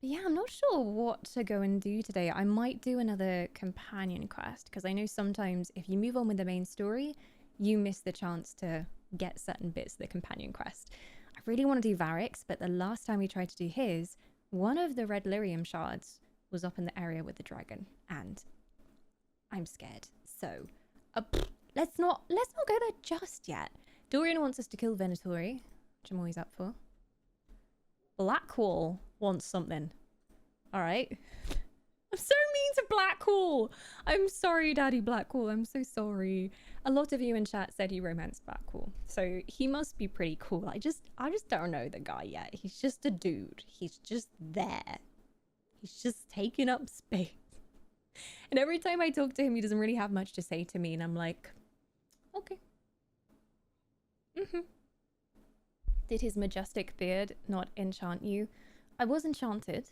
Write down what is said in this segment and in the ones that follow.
But yeah, I'm not sure what to go and do today. I might do another companion quest because I know sometimes if you move on with the main story, you miss the chance to get certain bits of the companion quest. I really want to do Varix, but the last time we tried to do his, one of the red lyrium shards was up in the area with the dragon, and I'm scared. So, let's not go there just yet. Dorian wants us to kill Venatori, which I'm always up for. Blackwall wants something. All right. I'm so mean to Blackwall. I'm sorry, Daddy Blackwall. I'm so sorry. A lot of you in chat said he romanced Blackwall, so he must be pretty cool. I just don't know the guy yet. He's just a dude. He's just there. He's just taking up space. And every time I talk to him, he doesn't really have much to say to me, and I'm like, okay. Did his majestic beard not enchant you? I was enchanted,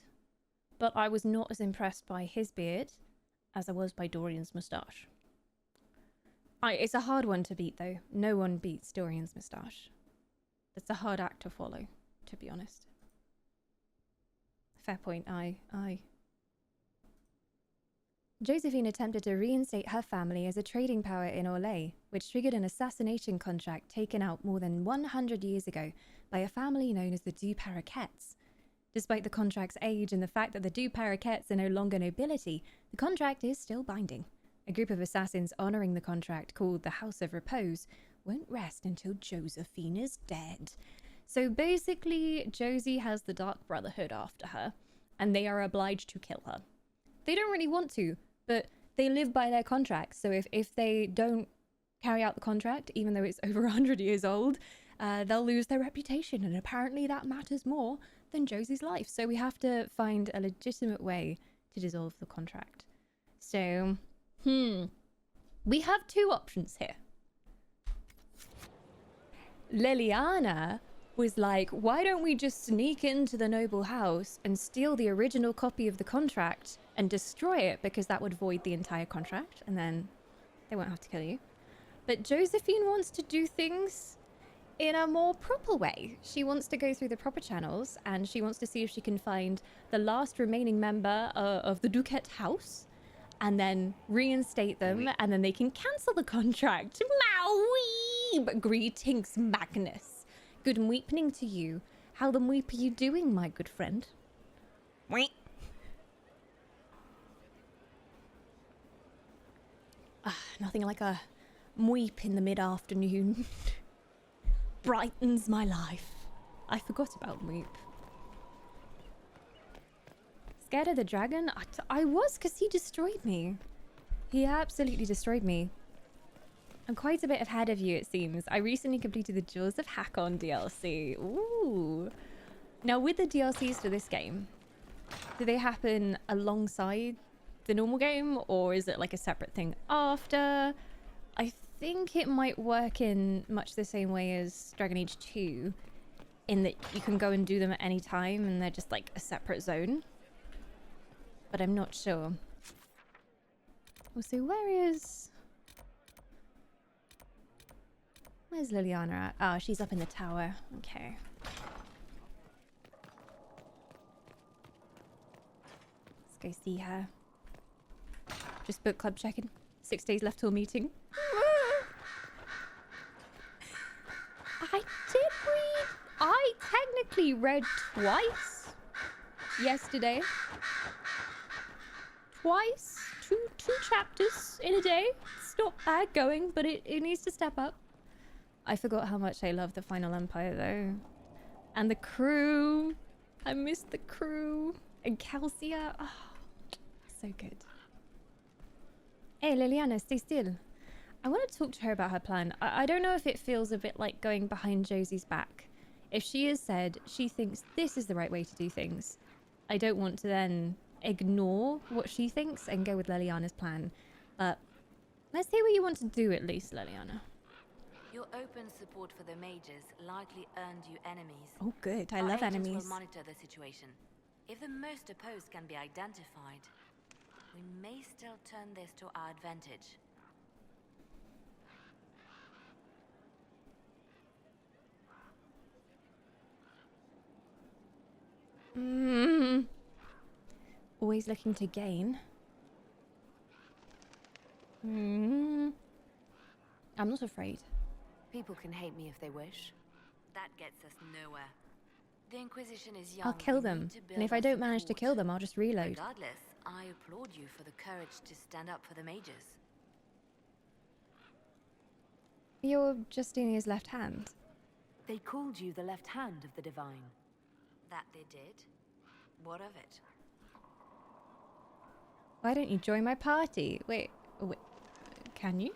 but I was not as impressed by his beard as I was by Dorian's moustache. It's a hard one to beat, though. No one beats Dorian's moustache. It's a hard act to follow, to be honest. Fair point, aye. Josephine attempted to reinstate her family as a trading power in Orlais, which triggered an assassination contract taken out more than 100 years ago by a family known as the Du Paraquettes. Despite the contract's age and the fact that the Du Paraquettes are no longer nobility, the contract is still binding. A group of assassins honouring the contract, called the House of Repose, won't rest until Josephine is dead. So basically, Josie has the Dark Brotherhood after her, and they are obliged to kill her. They don't really want to, but they live by their contracts. So if they don't carry out the contract, even though it's over 100 years old, they'll lose their reputation. And apparently that matters more than Josie's life. So we have to find a legitimate way to dissolve the contract. So, we have two options here. Leliana was like, why don't we just sneak into the noble house and steal the original copy of the contract and destroy it, because that would void the entire contract and then they won't have to kill you. But Josephine wants to do things in a more proper way. She wants to go through the proper channels, and she wants to see if she can find the last remaining member of the Duquette house and then reinstate them, and then they can cancel the contract. Maui! Greetings, Magnus. Good mweepening to you. How the mweep are you doing, my good friend? Mweep. Nothing like a mweep in the mid-afternoon. Brightens my life. I forgot about mweep. Scared of the dragon? I was, because he destroyed me. He absolutely destroyed me. I'm quite a bit ahead of you, it seems. I recently completed the Jaws of Hakon DLC. Ooh. Now, with the DLCs for this game, do they happen alongside the normal game, or is it like a separate thing after? I think it might work in much the same way as Dragon Age 2, in that you can go and do them at any time and they're just like a separate zone. But I'm not sure. Also, where's Leliana at? Oh, she's up in the tower. Okay. Let's go see her. Just book club checking. 6 days left till meeting. I technically read twice yesterday. Twice. Two chapters in a day. It's not bad going, but it needs to step up. I forgot how much I love the Final Empire, though. And the crew. I missed the crew. And Calcia. Oh, so good. Hey, Leliana, stay still. I want to talk to her about her plan. I don't know if it feels a bit like going behind Josie's back. If she has said she thinks this is the right way to do things, I don't want to then ignore what she thinks and go with Leliana's plan. But let's see what you want to do, at least, Leliana. Your open support for the mages likely earned you enemies. Oh, good. I love Our agents enemies. will monitor the situation. If the most opposed can be identified, we may still turn this to our advantage. Always looking to gain. I'm not afraid. People can hate me if they wish. That gets us nowhere. The Inquisition is young. I'll kill them. And if I don't manage to kill them, I'll just reload. Regardless, I applaud you for the courage to stand up for the mages. You're Justinia's left hand. They called you the left hand of the divine. That they did? What of it? Why don't you join my party? Wait, can you?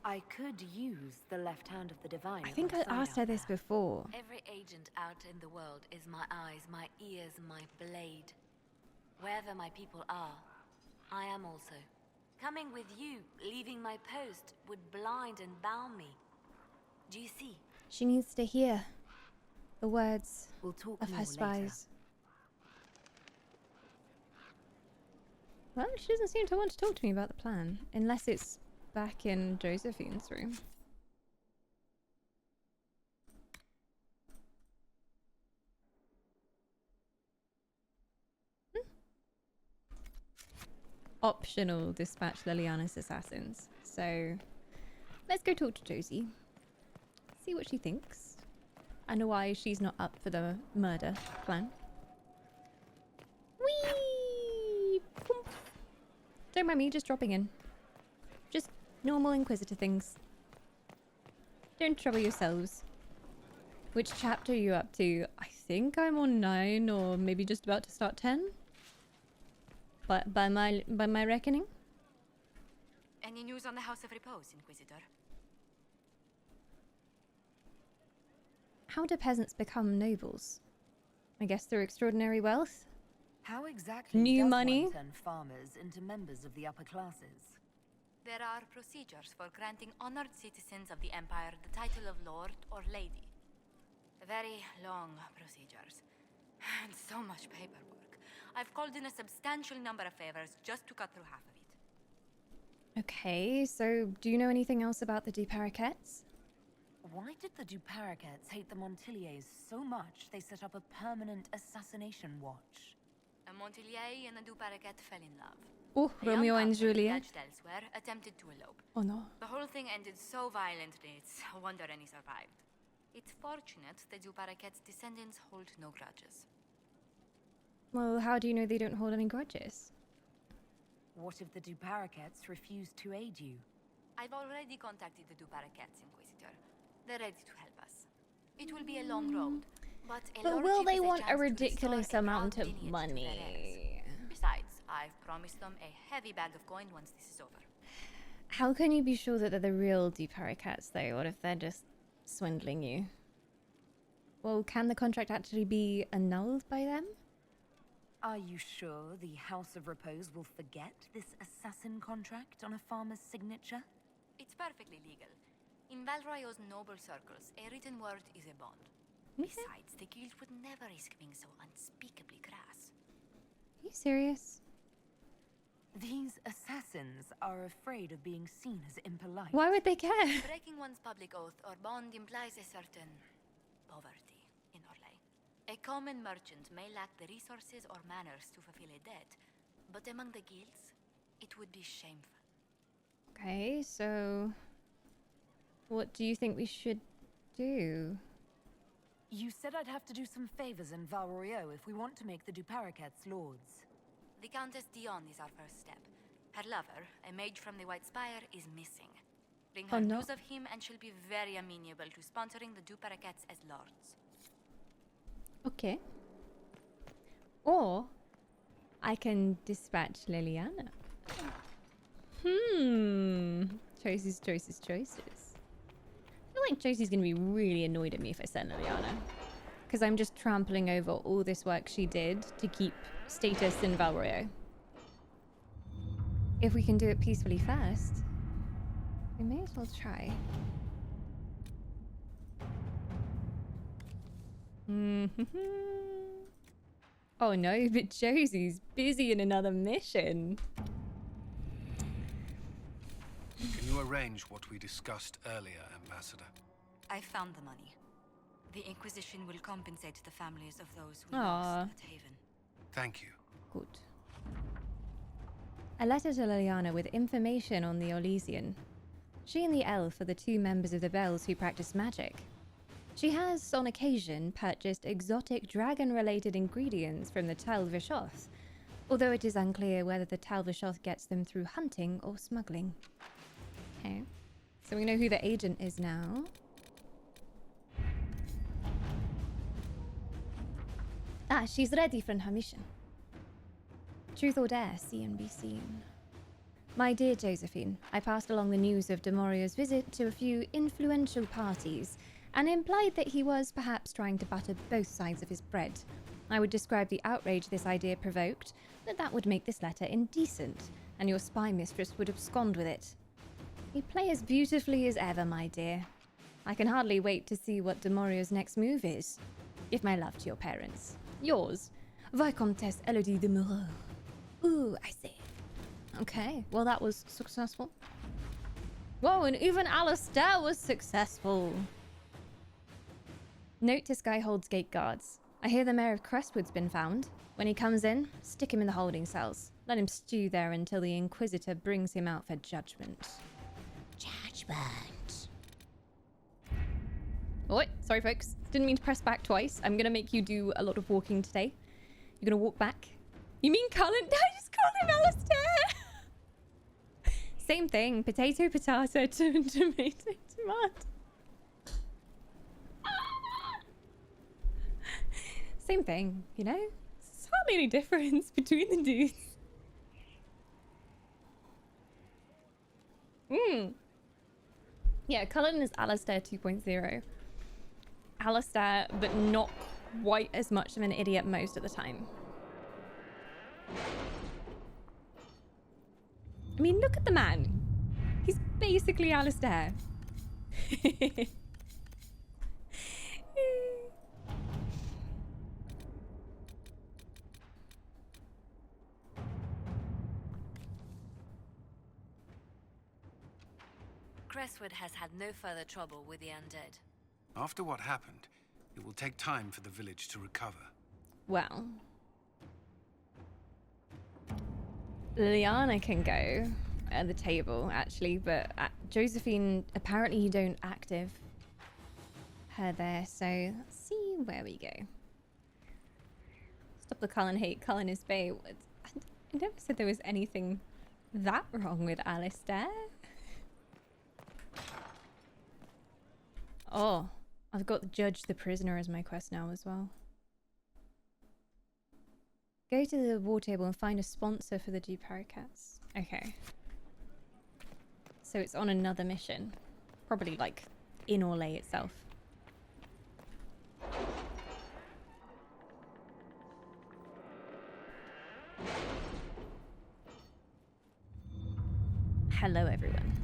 I could use the left hand of the divine. I think I asked her this before. Every agent out in the world is my eyes, my ears, my blade. Wherever my people are, I am also. Coming with you, leaving my post, would blind and bound me. Do you see? She needs to hear the words We'll talk of more her later. spies. Well, she doesn't seem to want to talk to me about the plan, unless it's back in Josephine's room. Optional dispatch Leliana's assassins. So let's go talk to Josie. See what she thinks. And why she's not up for the murder plan. Whee! Boom. Don't mind me, just dropping in. Just normal Inquisitor things. Don't trouble yourselves. Which chapter are you up to? I think I'm on 9 or maybe just about to start 10. But by my reckoning. Any news on the House of Repose, Inquisitor? How do peasants become nobles? I guess through extraordinary wealth? How exactly New does money? one turn farmers into members of the upper classes? There are procedures for granting honored citizens of the Empire the title of Lord or Lady. Very long procedures. And so much paperwork. I've called in a substantial number of favors just to cut through half of it. Okay, so do you know anything else about the Paraquettes? Why did the Paraquettes hate the Montiliers so much they set up a permanent assassination watch? A Montilier and a Paraquette fell in love. Oh, A young Romeo and couple Juliet. judged elsewhere attempted to elope. Oh no. The whole thing ended so violently, it's a wonder any survived. It's fortunate the Paraquette's descendants hold no grudges. Well, how do you know they don't hold any grudges? What if the Paraquettes refuse to aid you? I've already contacted the Paraquettes, Inquisitor. They're ready to help us. It will be a long road, but But will lordship they is want chance a to ridiculous restore a amount proud of lineage to their heirs. money? Besides, I've promised them a heavy bag of coin once this is over. How can you be sure that they're the real Paraquettes, though? What if they're just swindling you? Well, can the contract actually be annulled by them? Are you sure the House of Repose will forget this assassin contract on a farmer's signature? It's perfectly legal. In Valroyo's noble circles, a written word is a bond. Okay. Besides, the guild would never risk being so unspeakably crass. Are you serious? These assassins are afraid of being seen as impolite. Why would they care? Breaking one's public oath or bond implies a certain poverty in Orlais. A common merchant may lack the resources or manners to fulfill a debt, but among the guilds, it would be shameful. Okay, so what do you think we should do? You said I'd have to do some favors in Valroyo if we want to make the Paraquettes lords. The Countess Dion is our first step. Her lover, a mage from the White Spire, is missing. Bring her Oh, no. news of him and she'll be very amenable to sponsoring the Paraquettes as lords. Okay. Or I can dispatch Leliana. Choices. I feel like Josie's gonna be really annoyed at me if I send Leliana. Because I'm just trampling over all this work she did to keep status in Valroyo. If we can do it peacefully first, we may as well try. Oh no, but Josie's busy in another mission. Can you arrange what we discussed earlier, Ambassador? I found the money. The Inquisition will compensate the families of those who Aww. lost at Haven. Thank you. Good. A letter to Leliana with information on the Orlesian. She and the elf are the two members of the Bells who practice magic. She has, on occasion, purchased exotic dragon-related ingredients from the Tal Vishoth, although it is unclear whether the Tal Vishoth gets them through hunting or smuggling. Okay, so we know who the agent is now. Ah, she's ready for her mission. Truth or dare, see and be seen. My dear Josephine, I passed along the news of Demorio's visit to a few influential parties and implied that he was perhaps trying to butter both sides of his bread. I would describe the outrage this idea provoked, but that would make this letter indecent, and your spy mistress would abscond with it. You play as beautifully as ever, my dear. I can hardly wait to see what Demorio's next move is. Give my love to your parents. Yours, Vicomtesse Elodie de Moreau. Ooh, I see. Okay, well that was successful. Whoa, and even Alistair was successful. Note to Skyhold's gate guards. I hear the mayor of Crestwood's been found. When he comes in, stick him in the holding cells. Let him stew there until the Inquisitor brings him out for judgment. Judgment. Oh, sorry folks. Didn't mean to press back twice. I'm gonna make you do a lot of walking today. You're gonna walk back. You mean Cullen? I just called him Alistair! Same thing. Potato, potato, tomato, tomato. Same thing, you know? There's hardly any difference between the dudes. Yeah, Cullen is Alistair 2.0. Alistair, but not quite as much of an idiot most of the time. I mean, look at the man. He's basically Alistair. Crestwood has had no further trouble with the undead. After what happened, it will take time for the village to recover. Well, Leliana can go at the table, actually, but Josephine, apparently you don't active her there, so let's see where we go. Stop the Cullen hate. Cullen is bae. I never said there was anything that wrong with Alistair. Oh, I've got Judge the Prisoner as my quest now as well. Go to the war table and find a sponsor for the two Paraquettes. Okay. So it's on another mission. Probably like in Orlais itself. Hello everyone.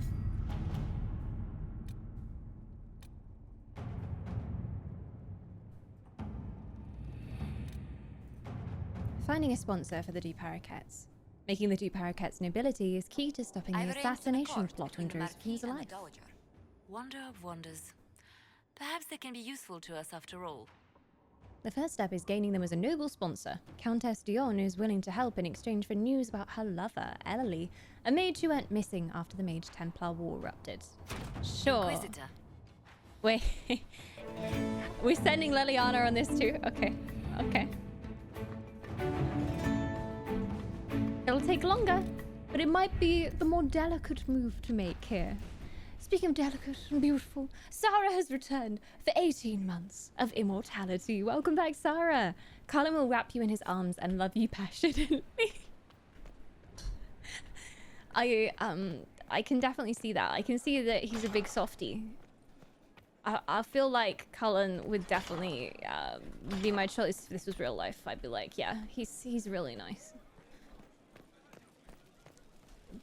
Finding a sponsor for the two Paraquettes. Making the two Paraquettes nobility is key to stopping the assassination plot on Josephine's life. Wonder of wonders. Perhaps they can be useful to us after all. The first step is gaining them as a noble sponsor. Countess Dion is willing to help in exchange for news about her lover, Ellie, a mage who went missing after the Mage Templar War erupted. Sure. Inquisitor. Wait. We're sending Leliana on this too? Okay. Okay. It'll take longer, but it might be the more delicate move to make here. Speaking of delicate and beautiful, Sarah has returned for 18 months of immortality. Welcome back, Sarah. Cullen will wrap you in his arms and love you passionately. I can definitely see that. I can see that he's a big softie. I feel like Cullen would definitely be my choice if this was real life. I'd be like, yeah, he's really nice.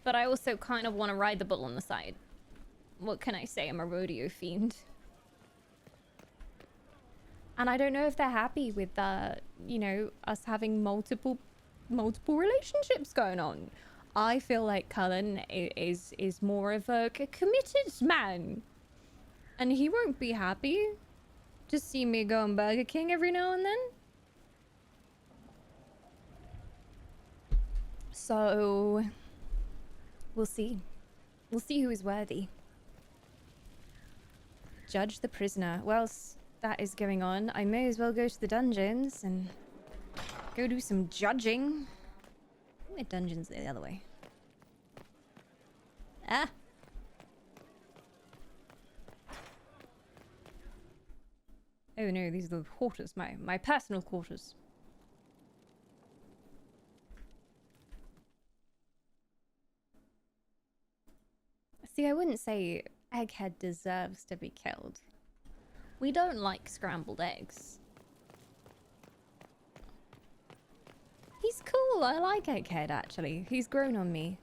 But I also kind of want to ride the bull on the side. What can I say? I'm a rodeo fiend. And I don't know if they're happy with, you know, us having multiple relationships going on. I feel like Cullen is more of a committed man. And he won't be happy to see me go on Burger King every now and then. So, We'll see. We'll see who is worthy. Judge the prisoner. Whilst that is going on, I may as well go to the dungeons and go do some judging. My dungeons are the other way. Ah! Oh no, these are the quarters, my personal quarters. See, I wouldn't say Egghead deserves to be killed. We don't like scrambled eggs. He's cool, I like Egghead actually. He's grown on me.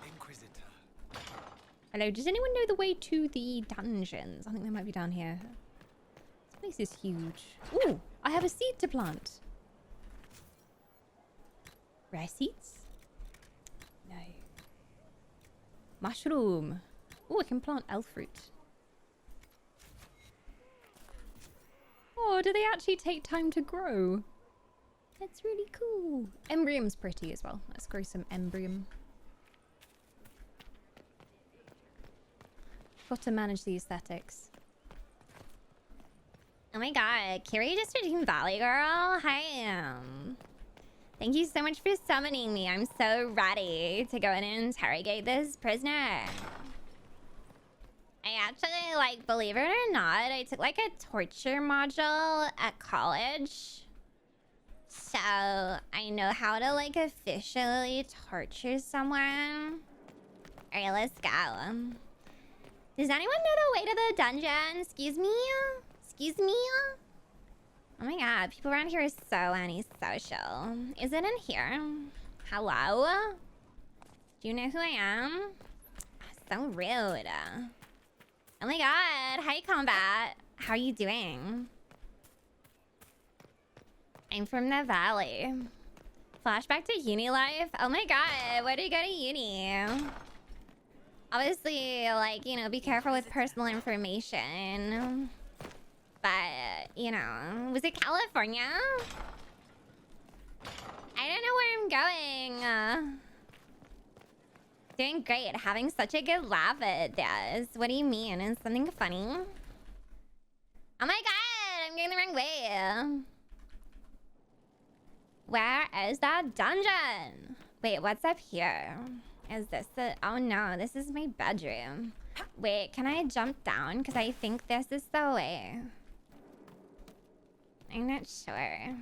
Inquisitor. Hello, does anyone know the way to the dungeons? I think they might be down here. This place is huge. Ooh, I have a seed to plant. Rare seeds? No. Mushroom. Ooh, I can plant elf fruit. Oh, do they actually take time to grow? That's really cool. Embryum's pretty as well. Let's grow some embryum. Got to manage the aesthetics. Oh my god, Kiri just redeemed Valley Girl. Hi. Thank you so much for summoning me. I'm so ready to go in and interrogate this prisoner. I actually, like, believe it or not, I took like a torture module at college. So I know how to like officially torture someone. Alright, let's go. Does anyone know the way to the dungeon? Excuse me? Excuse me? Oh my god, people around here are so antisocial. Is it in here? Hello? Do you know who I am? So rude. Oh my god, hi Combat. How are you doing? I'm from the valley. Flashback to uni life? Oh my god, where did you go to uni? Obviously, like, you know, be careful with personal information. But, you know, was it California? I don't know where I'm going. Doing great, having such a good laugh at this. What do you mean? Is something funny? Oh my god, I'm going the wrong way. Where is that dungeon? Wait, what's up here? Is this the... Oh no, this is my bedroom. Wait, can I jump down? Because I think this is the way. I'm not sure.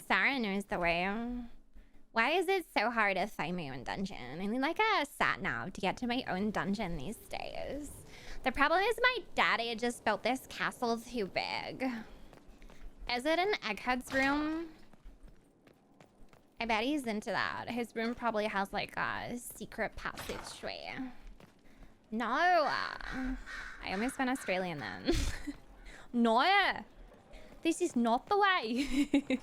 Sarah knows the way. Why is it so hard to find my own dungeon? I need like a sat-nav to get to my own dungeon these days. The problem is my daddy just built this castle too big. Is it in Egghead's room? I bet he's into that. His room probably has like a secret passageway. No. I almost went Australian then. No. This is not the way.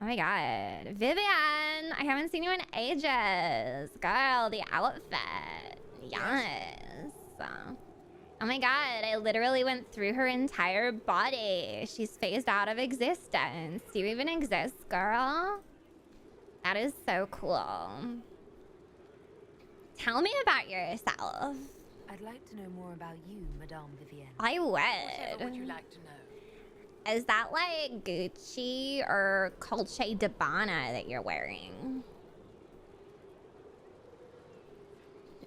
Oh my god. Vivienne! I haven't seen you in ages. Girl, the outfit. Yes. Oh my god, I literally went through her entire body. She's phased out of existence. Do you even exist, girl? That is so cool. Tell me about yourself. I'd like to know more about you, Madame Vivienne. I would. Whatever would you like to know? Is that like Gucci or Dolce & Gabbana that you're wearing?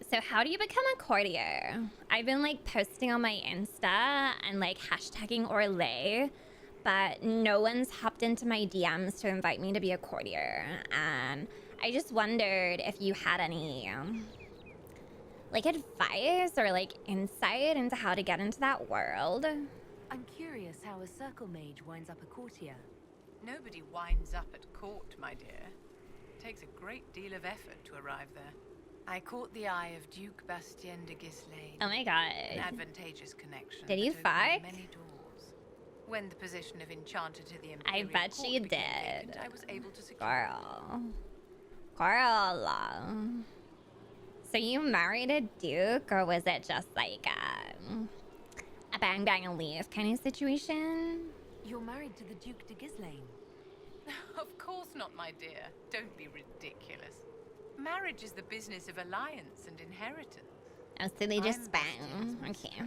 So how do you become a courtier? I've been like posting on my Insta and like hashtagging Orlais, but no one's hopped into my DMs to invite me to be a courtier. And I just wondered if you had any like advice or like insight into how to get into that world. I'm curious how a circle mage winds up a courtier. Nobody winds up at court, my dear. It takes a great deal of effort to arrive there. I caught the eye of Duke Bastien de Gislaine. Oh my god. An advantageous connection. Did you that fuck? opened many doors. When the position of enchanter to the Imperial I bet Court she became did. vacant, I was able to secure Girl. So you married a duke, or was it just like a bang bang and leave kind of situation? You're married to the Duke de Gislaine. Of course not, my dear. Don't be ridiculous. Marriage is the business of alliance and inheritance. Oh, so they just I'm bang. Bastien's Okay.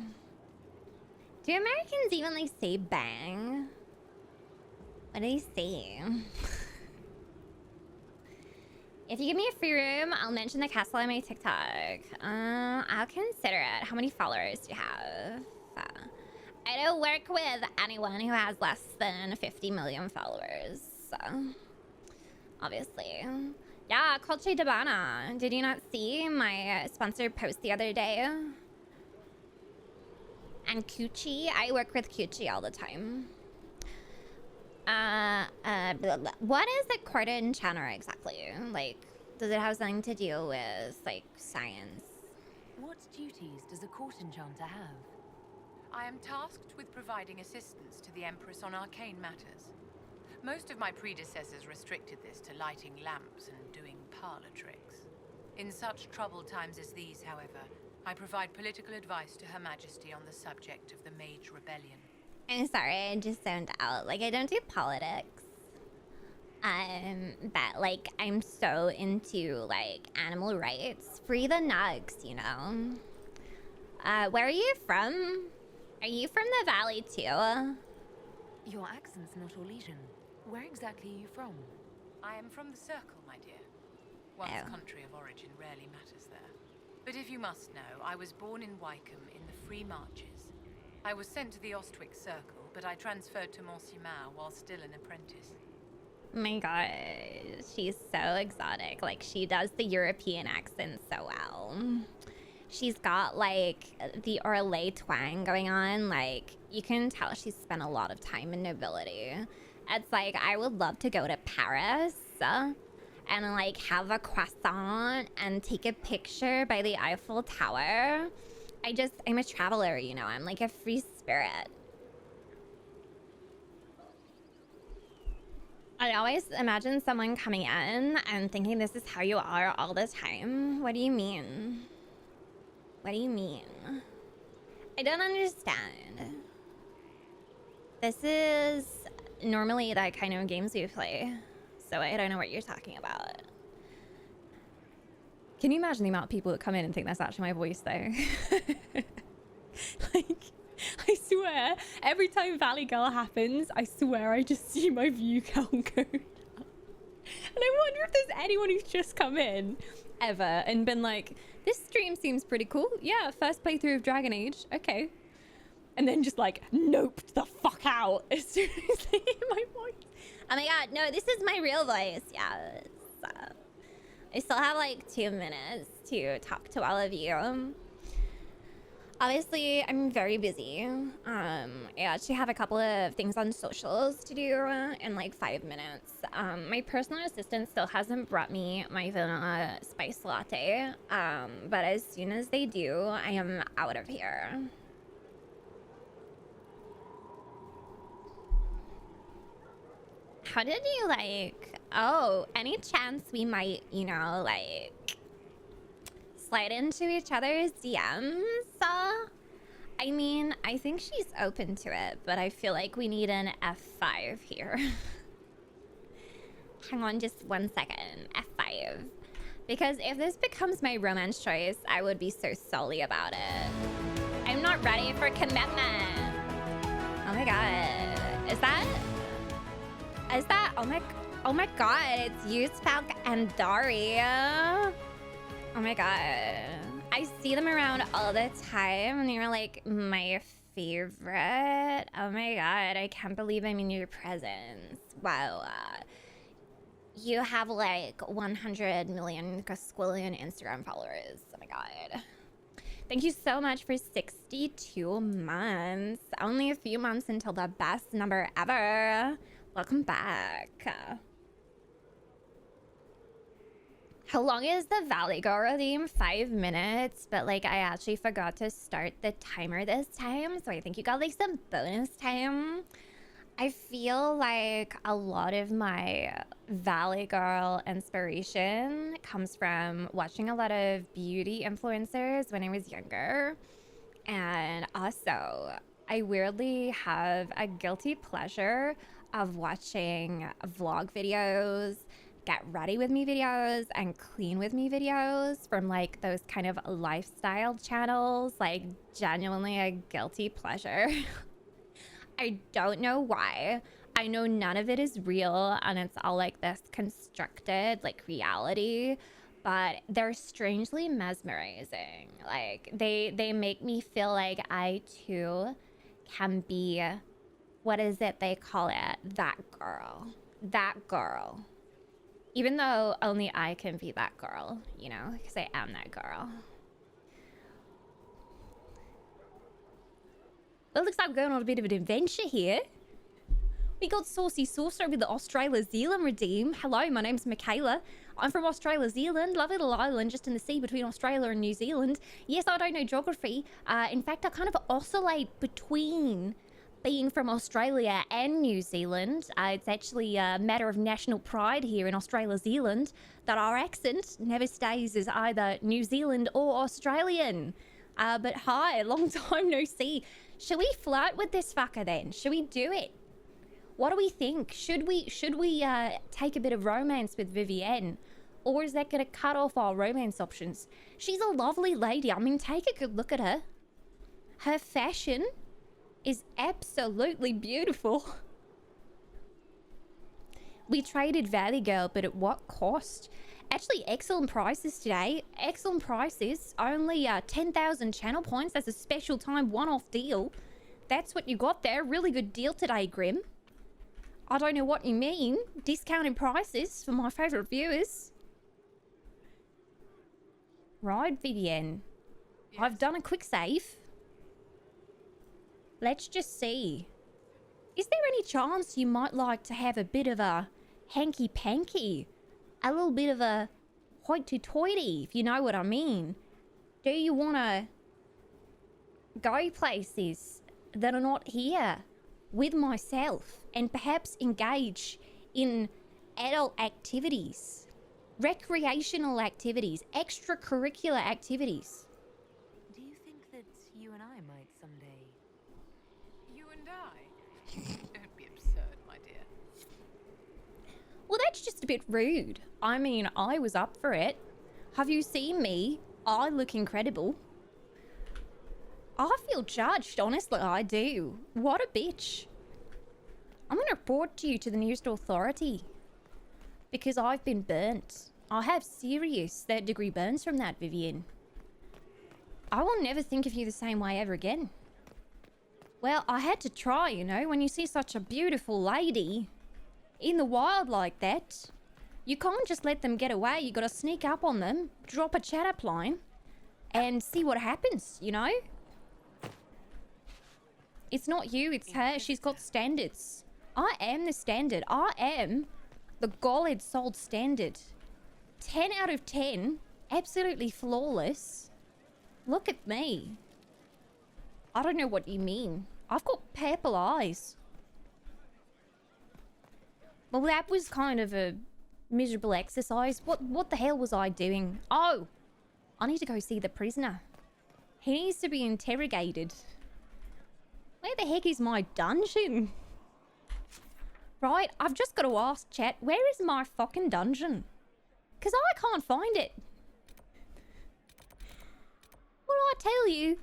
Do Americans even like say bang? What do they say? If you give me a free room, I'll mention the castle on my TikTok. I'll consider it. How many followers do you have? I don't work with anyone who has less than 50 million followers. So, obviously. Yeah, Colche Dabana. Did you not see my sponsored post the other day? And Cucci. I work with Cucci all the time. Blah, blah. What is a court enchanter exactly? Like, does it have something to do with, like, science? What duties does a court enchanter have? I am tasked with providing assistance to the Empress on arcane matters. Most of my predecessors restricted this to lighting lamps and doing parlor tricks. In such troubled times as these, however, I provide political advice to Her Majesty on the subject of the Mage Rebellion. I'm sorry, I just zoned out. Like, I don't do politics. But, like, I'm so into, like, animal rights. Free the nugs, you know? Where are you from? Are you from the valley, too? Your accent's not Orlesian. Where exactly are you from? I am from the Circle, my dear. One's Oh. country of origin rarely matters there. But if you must know, I was born in Wycombe in the Free Marches. I was sent to the Ostwick Circle, but I transferred to Monsignor while still an apprentice. Oh my god, she's so exotic. Like, she does the European accent so well. She's got, like, the Orlais twang going on. Like, you can tell she's spent a lot of time in nobility. It's like, I would love to go to Paris and, like, have a croissant and take a picture by the Eiffel Tower. I'm a traveler, you know? I'm like a free spirit. I always imagine someone coming in and thinking this is how you are all the time. What do you mean? What do you mean? I don't understand. This is normally that kind of games we play, so I don't know what you're talking about. Can you imagine the amount of people that come in and think that's actually my voice, though? Like, I swear, every time Valley Girl happens, I swear I just see my view count go down. And I wonder if there's anyone who's just come in ever and been like, this stream seems pretty cool. Yeah, first playthrough of Dragon Age. Okay. And then just like, noped the fuck out as soon as they hear my voice. Oh my god, no, this is my real voice. Yeah, I still have like 2 minutes to talk to all of you. Obviously, I'm very busy. I actually have a couple of things on socials to do in like 5 minutes. My personal assistant still hasn't brought me my vanilla spice latte. But as soon as they do, I am out of here. How did you like, oh, any chance we might, you know, like slide into each other's DMs? I mean, I think she's open to it, but I feel like we need an F5 here. Hang on just 1 second, F5. Because if this becomes my romance choice, I would be so sully about it. I'm not ready for commitment. Oh my god. Is that, oh my god, it's Yusfalk and Daria. Oh my god. I see them around all the time and you're like my favorite. Oh my god, I can't believe I'm in your presence. Wow. You have like 100 million squillion Instagram followers. Oh my god. Thank you so much for 62 months. Only a few months until the best number ever. Welcome back. How long is the Valley Girl theme? 5 minutes, but like I actually forgot to start the timer this time, so I think you got like some bonus time. I feel like a lot of my Valley Girl inspiration comes from watching a lot of beauty influencers when I was younger. And also, I weirdly have a guilty pleasure of watching vlog videos get ready with me videos and clean with me videos from like those kind of lifestyle channels, like genuinely a guilty pleasure. I don't know why. I know none of it is real and it's all like this constructed like reality, but they're strangely mesmerizing. Like they make me feel like I too can be, what is it they call it? That girl. That girl. Even though only I can be that girl, you know, because I am that girl. Well, looks like we're going on a bit of an adventure here. We got Saucy Saucer with the Australia Zealand redeem. Hello, my name's Michaela. I'm from Australia Zealand, lovely little island just in the sea between Australia and New Zealand. Yes, I don't know geography. In fact, I kind of oscillate between being from Australia and New Zealand. It's actually a matter of national pride here in Australia Zealand that our accent never stays as either New Zealand or Australian. But hi, long time no see. Should we flirt with this fucker then? Should we do it? What do we think? Should we take a bit of romance with Vivienne? Or is that going to cut off our romance options? She's a lovely lady. I mean, take a good look at her. Her fashion is absolutely beautiful. We traded Valley Girl, but at what cost? Actually, excellent prices today. Excellent prices. Only 10,000 channel points. That's a special time one-off deal. That's what you got there. Really good deal today, Grim. I don't know what you mean. Discounted prices for my favourite viewers. Right, Vivienne. Yes. I've done a quick save. Let's just see. Is there any chance you might like to have a bit of a hanky-panky? A little bit of a hoity-toity, if you know what I mean. Do you want to go places that are not here with myself and perhaps engage in adult activities, recreational activities, extracurricular activities? Do you think that you and I might someday? You and I? Don't be absurd, my dear. Well, that's just a bit rude. I mean, I was up for it. Have you seen me? I look incredible. I feel judged, honestly, I do. What a bitch. I'm going to report you to the nearest authority. Because I've been burnt. I have serious third-degree burns from that, Vivienne. I will never think of you the same way ever again. Well, I had to try, you know, when you see such a beautiful lady in the wild like that, you can't just let them get away. You got to sneak up on them, drop a chat up line, and see what happens, you know? It's not you, it's her. She's got standards. I am the standard. I am the Goled-souled standard. 10 out of 10. Absolutely flawless. Look at me. I don't know what you mean. I've got purple eyes. Well, that was kind of a miserable exercise. What the hell was I doing? Oh, I need to go see the prisoner. He needs to be interrogated. Where the heck is my dungeon? Right, I've just got to ask chat, where is my fucking dungeon? Because I can't find it. What do I tell you?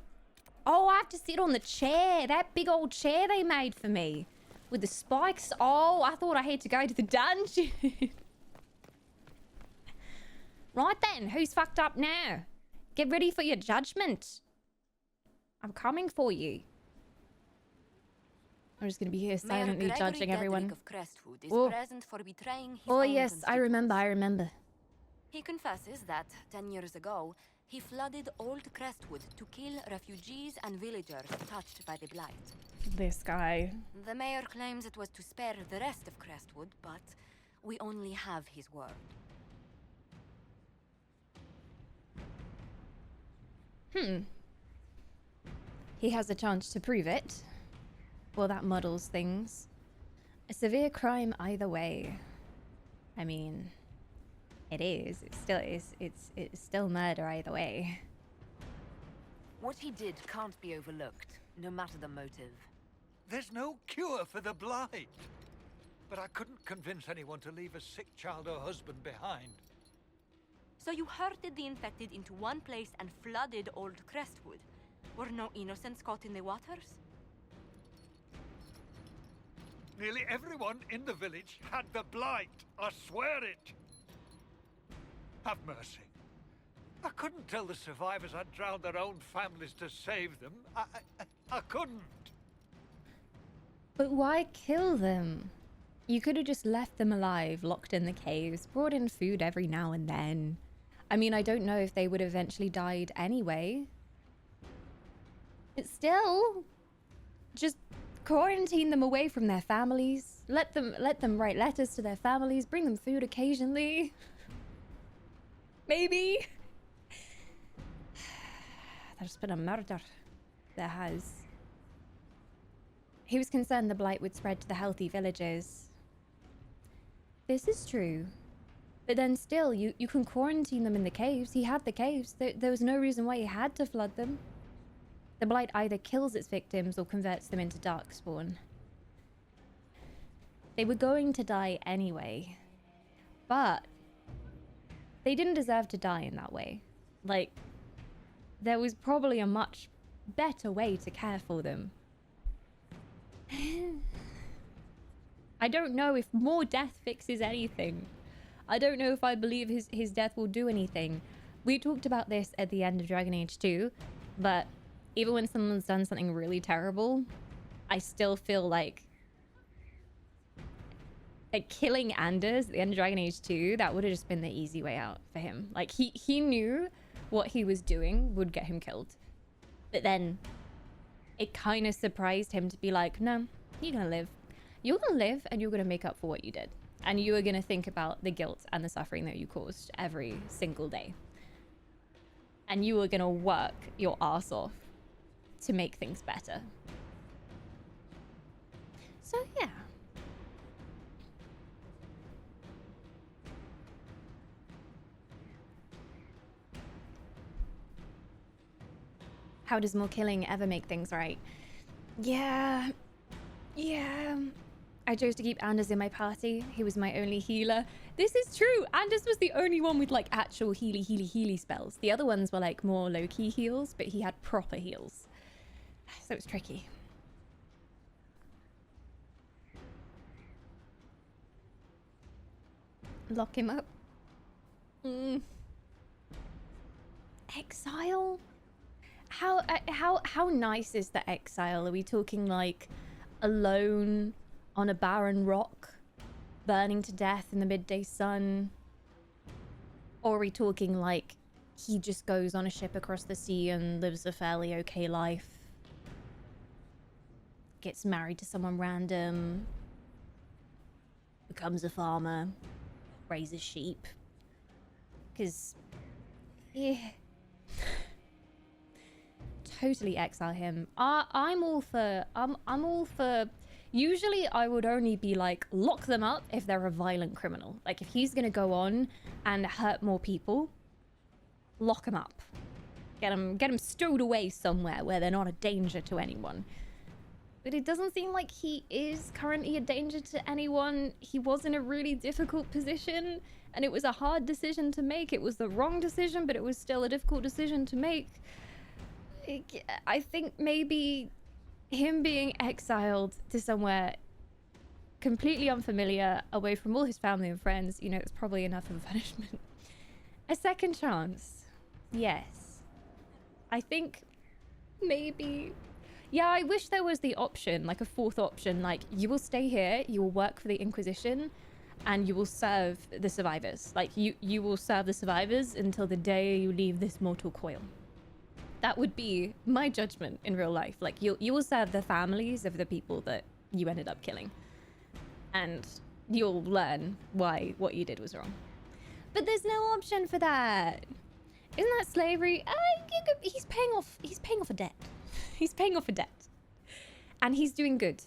Oh, I have to sit on the chair. That big old chair they made for me. With the spikes. Oh, I thought I had to go to the dungeon. Right then, who's fucked up now? Get ready for your judgment. I'm coming for you. I'm just going to be here silently judging everyone. Of Crestwood is Oh, present for betraying his oh own yes, I remember. He confesses that 10 years ago, he flooded Old Crestwood to kill refugees and villagers touched by the blight. This guy. The mayor claims it was to spare the rest of Crestwood, but we only have his word. He has a chance to prove it. Well, that muddles things. A severe crime either way. I mean, it is. It's still murder either way. What he did can't be overlooked, no matter the motive. There's no cure for the blight. but I couldn't convince anyone to leave a sick child or husband behind. So you herded the infected into one place and flooded Old Crestwood. Were no innocents caught in the waters? Nearly everyone in the village had the blight. I swear it. Have mercy. I couldn't tell the survivors I'd drowned their own families to save them. I couldn't. But why kill them? You could have just left them alive, locked in the caves, brought in food every now and then. I mean, I don't know if they would have eventually died anyway. But still, just quarantine them away from their families. Let them write letters to their families, bring them food occasionally. Maybe. There's been a murder. There has. He was concerned the blight would spread to the healthy villages. This is true. But then still, you can quarantine them in the caves. He had the caves. There was no reason why he had to flood them. The blight either kills its victims or converts them into darkspawn. They were going to die anyway. But they didn't deserve to die in that way. Like, there was probably a much better way to care for them. I don't know if more death fixes anything. I don't know if I believe his death will do anything. We talked about this at the end of Dragon Age 2, but even when someone's done something really terrible, I still feel like killing Anders at the end of Dragon Age 2, that would have just been the easy way out for him. Like, he knew what he was doing would get him killed. But then it kind of surprised him to be like, no, you're gonna live. You're gonna live and you're gonna make up for what you did. And you are gonna think about the guilt and the suffering that you caused every single day. And you are gonna work your ass off to make things better. So yeah. How does more killing ever make things right? Yeah. I chose to keep Anders in my party. He was my only healer. This is true. Anders was the only one with like actual healy spells. The other ones were like more low-key heals, but he had proper heals. So it's tricky. Lock him up. Exile? How nice is the exile? Are we talking like alone on a barren rock, burning to death in the midday sun? Or are we talking like he just goes on a ship across the sea and lives a fairly okay life? Gets married to someone random, becomes a farmer, raises sheep. Because, yeah. Totally exile him. I'm all for. Usually I would only be like, lock them up if they're a violent criminal. Like if he's gonna go on and hurt more people, lock him up. Get him stowed away somewhere where they're not a danger to anyone. But it doesn't seem like he is currently a danger to anyone. He was in a really difficult position and it was a hard decision to make. It was the wrong decision, but it was still a difficult decision to make. I think maybe him being exiled to somewhere completely unfamiliar, away from all his family and friends, you know, it's probably enough of a punishment. A second chance. Yes. I think maybe... Yeah, I wish there was the option, like a fourth option, like you will stay here, you will work for the Inquisition, and you will serve the survivors. Like you will serve the survivors until the day you leave this mortal coil. That would be my judgment in real life. Like you will serve the families of the people that you ended up killing. And you'll learn why what you did was wrong. But there's no option for that. Isn't that slavery? He's paying off a debt. He's paying off a debt. And he's doing good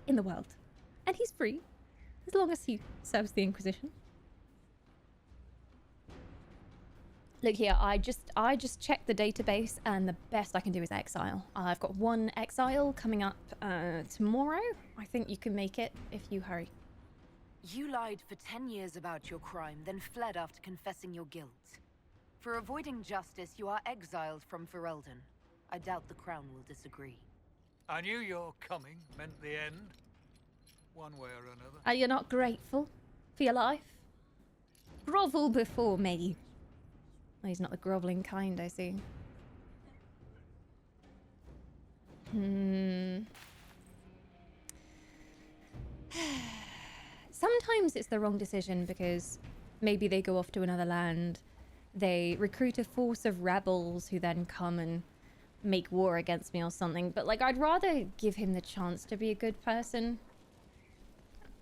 in the world. And he's free as long as he serves the Inquisition. Look here, I just checked the database and the best I can do is exile. I've got one exile coming up tomorrow. I think you can make it if you hurry. You lied for 10 years about your crime, then fled after confessing your guilt. For avoiding justice, you are exiled from Ferelden. I doubt the Crown will disagree. I knew your coming meant the end, one way or another. Are you not grateful for your life? Grovel before me. Oh, he's not the groveling kind, I see. Sometimes it's the wrong decision because maybe they go off to another land. They recruit a force of rebels who then come and make war against me or something. But, like, I'd rather give him the chance to be a good person.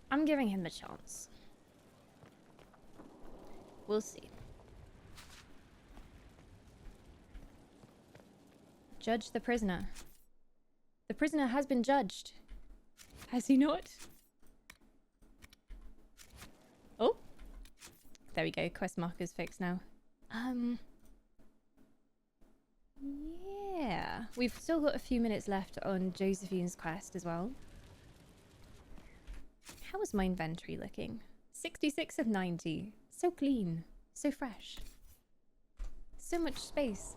I'm giving him the chance. We'll see. Judge the prisoner. The prisoner has been judged. Has he not? Oh. There we go. Quest marker's fixed now. Yeah. We've still got a few minutes left on Josephine's quest as well. How is my inventory looking? 66 of 90. So clean. So fresh. So much space.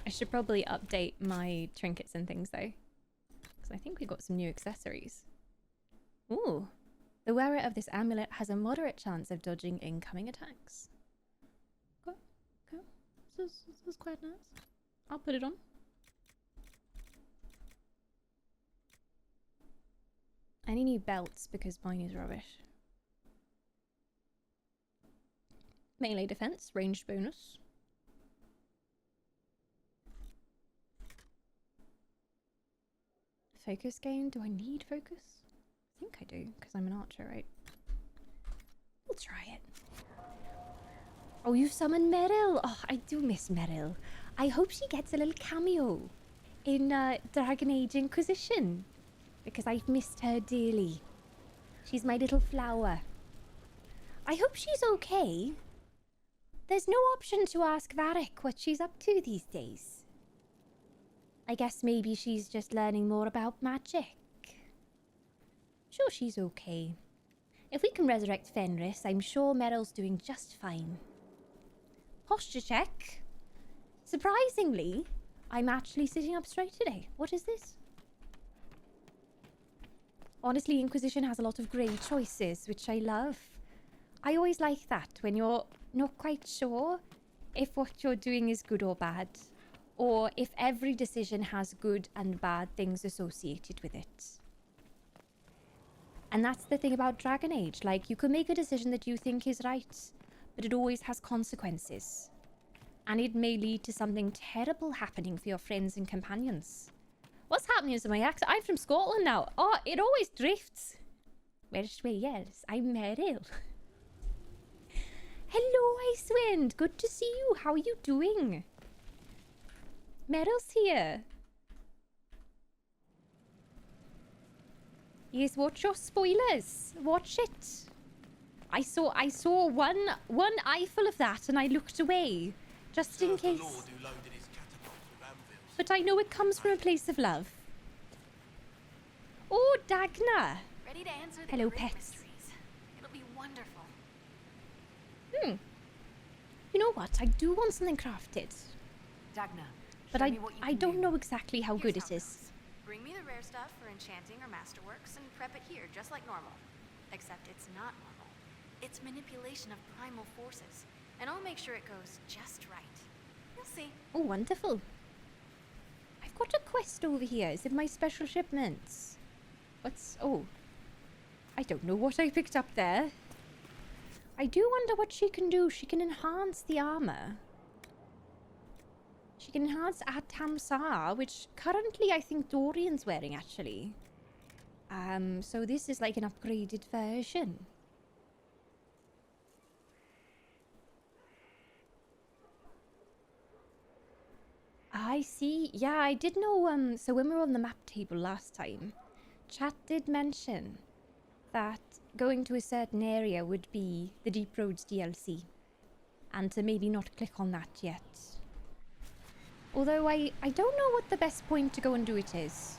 I should probably update my trinkets and things though. Because I think we've got some new accessories. Ooh. The wearer of this amulet has a moderate chance of dodging incoming attacks. Okay. Okay. This is quite nice. I'll put it on. Any new belts because mine is rubbish. Melee defense, ranged bonus. Focus gain. Do I need focus? I think I do, because I'm an archer, right? We'll try it. Oh, you summoned Meryl! Oh, I do miss Meryl. I hope she gets a little cameo in Dragon Age Inquisition, because I've missed her dearly. She's my little flower. I hope she's okay. There's no option to ask Varric what she's up to these days. I guess maybe she's just learning more about magic. Sure, she's okay. If we can resurrect Fenris, I'm sure Meryl's doing just fine. Posture check. Surprisingly, I'm actually sitting up straight today. What is this? Honestly, Inquisition has a lot of great choices, which I love. I always like that, when you're not quite sure if what you're doing is good or bad. Or if every decision has good and bad things associated with it. And that's the thing about Dragon Age. Like, you can make a decision that you think is right, but it always has consequences. And it may lead to something terrible happening for your friends and companions. What's happening to my accent? I'm from Scotland now. Oh, it always drifts. Welsh Wales. I'm Meryl. Hello, Icewind. Good to see you. How are you doing? Meryl's here. Yes, watch your spoilers. Watch it. I saw one eyeful of that and I looked away. Just in case. But I know it comes from a place of love. Oh, Dagna. Ready to answer the Hello, great pets. mysteries. It'll be wonderful. You know what? I do want something crafted. Dagna, But show me what you I can don't do. know exactly how good Here's it how is. goes. Bring me the rare stuff for enchanting or masterworks and prep it here, just like normal. Except it's not normal. It's manipulation of primal forces. And I'll make sure it goes just right. You'll see. Oh, wonderful. I've got a quest over here. Is it my special shipments? What's... Oh. I don't know what I picked up there. I do wonder what she can do. She can enhance the armor. She can enhance Atamsar, which currently I think Dorian's wearing, actually. So this is like an upgraded version. I see. Yeah, I did know, so when we were on the map table last time, chat did mention that going to a certain area would be the Deep Roads DLC. And to maybe not click on that yet. Although I don't know what the best point to go and do it is.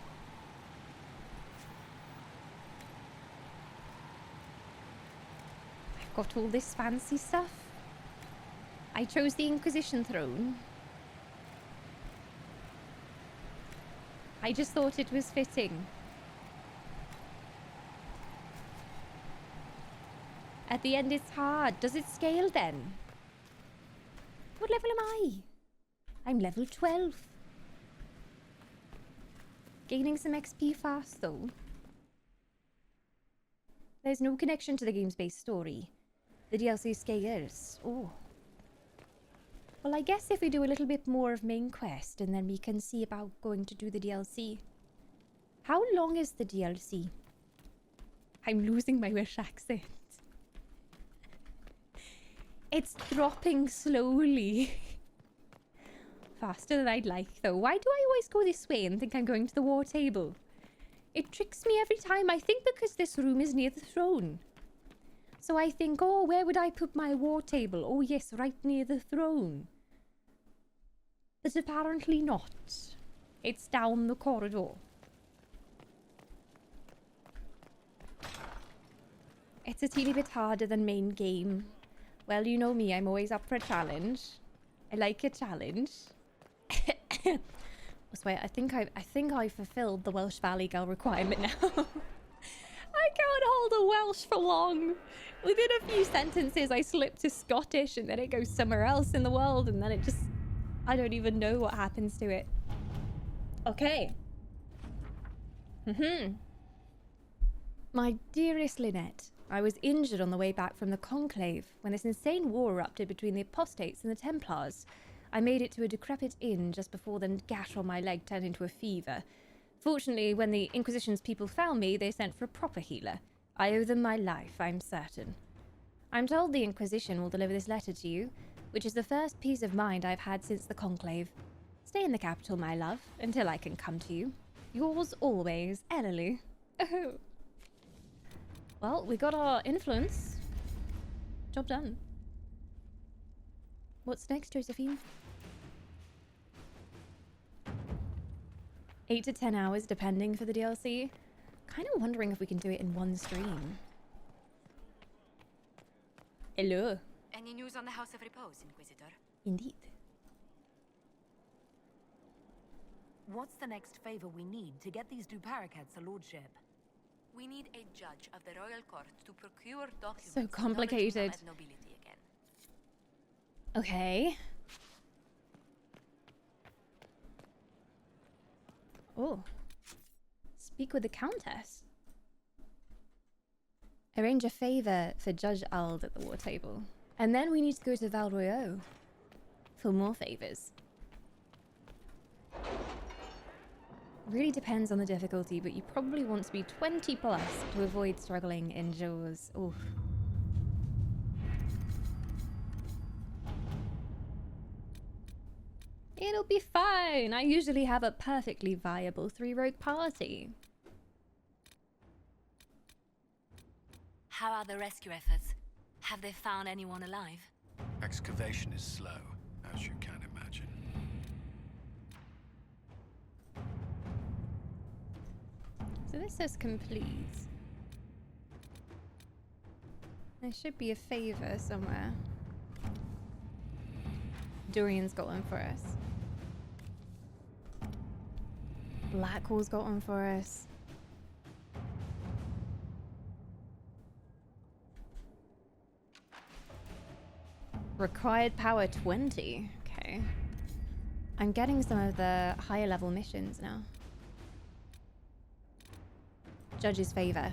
got all this fancy stuff. I chose the Inquisition throne. I just thought it was fitting. At the end it's hard. Does it scale then? What level am I? I'm level 12. Gaining some XP fast though. There's no connection to the game's base story. The DLC scales. Oh. Well, I guess if we do a little bit more of main quest and then we can see about going to do the DLC. How long is the DLC? I'm losing my Welsh accent. It's dropping slowly. Faster than I'd like, though. Why do I always go this way and think I'm going to the war table? It tricks me every time. I think because this room is near the throne. So I think, oh, where would I put my war table? Oh, yes, right near the throne. But apparently not. It's down the corridor. It's a teeny bit harder than main game. Well, you know me, I'm always up for a challenge. I like a challenge. I swear, I think I fulfilled the Welsh Valley Girl requirement now. I can't hold a Welsh for long. Within a few sentences, I slip to Scottish, and then it goes somewhere else in the world, and then it just... I don't even know what happens to it. Okay. My dearest Lynette, I was injured on the way back from the Conclave when this insane war erupted between the Apostates and the Templars. I made it to a decrepit inn just before the gash on my leg turned into a fever. Fortunately, when the Inquisition's people found me, they sent for a proper healer. I owe them my life, I'm certain. I'm told the Inquisition will deliver this letter to you, which is the first peace of mind I've had since the Conclave. Stay in the capital, my love, until I can come to you. Yours always, Ellery. Oh. Well, we got our influence. Job done. What's next, Josephine? 8 to 10 hours, depending, for the DLC. Kind of wondering if we can do it in one stream. Hello. Any news on the House of Repose, Inquisitor? Indeed. What's the next favor we need to get these two Paraquettes a lordship? We need a judge of the royal court to procure documents. So complicated. At nobility again. Okay. Oh. Speak with the Countess. Arrange a favor for Judge Ald at the war table. And then we need to go to Val Royeaux for more favors. Really depends on the difficulty, but you probably want to be 20 plus to avoid struggling in Jaws. Oof. It'll be fine. I usually have a perfectly viable 3-rogue party. How are the rescue efforts? Have they found anyone alive? Excavation is slow, as you can imagine. So this says complete. There should be a favor somewhere. Dorian's got one for us. Blackwall's got one for us. Required power 20. Okay. I'm getting some of the higher level missions now. Judge's favor.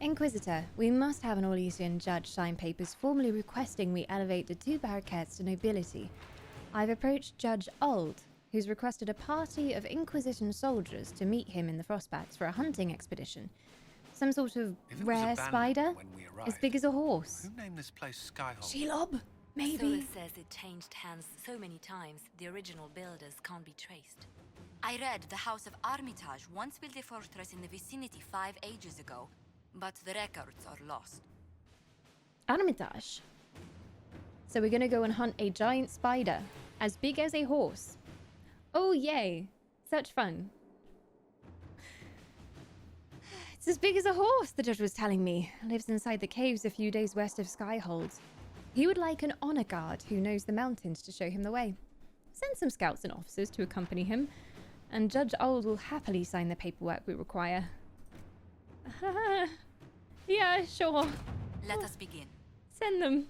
Inquisitor, we must have an Orlesian judge sign papers formally requesting we elevate the two Paraquettes to nobility. I've approached Judge Ald, who's requested a party of Inquisition soldiers to meet him in the Frostbacks for a hunting expedition. Some sort of rare spider, as big as a horse. Who named this place Skyhold? Shelob, maybe. Sola says it changed hands so many times, the original builders can't be traced. I read the House of Armitage once built a fortress in the vicinity 5 ages ago, but the records are lost. Armitage. So we're gonna go and hunt a giant spider, as big as a horse. Oh yay, such fun. It's as big as a horse, the judge was telling me. Lives inside the caves a few days west of Skyhold. He would like an honor guard who knows the mountains to show him the way. Send some scouts and officers to accompany him, and Judge Old will happily sign the paperwork we require. Yeah, sure. Let us begin. Send them.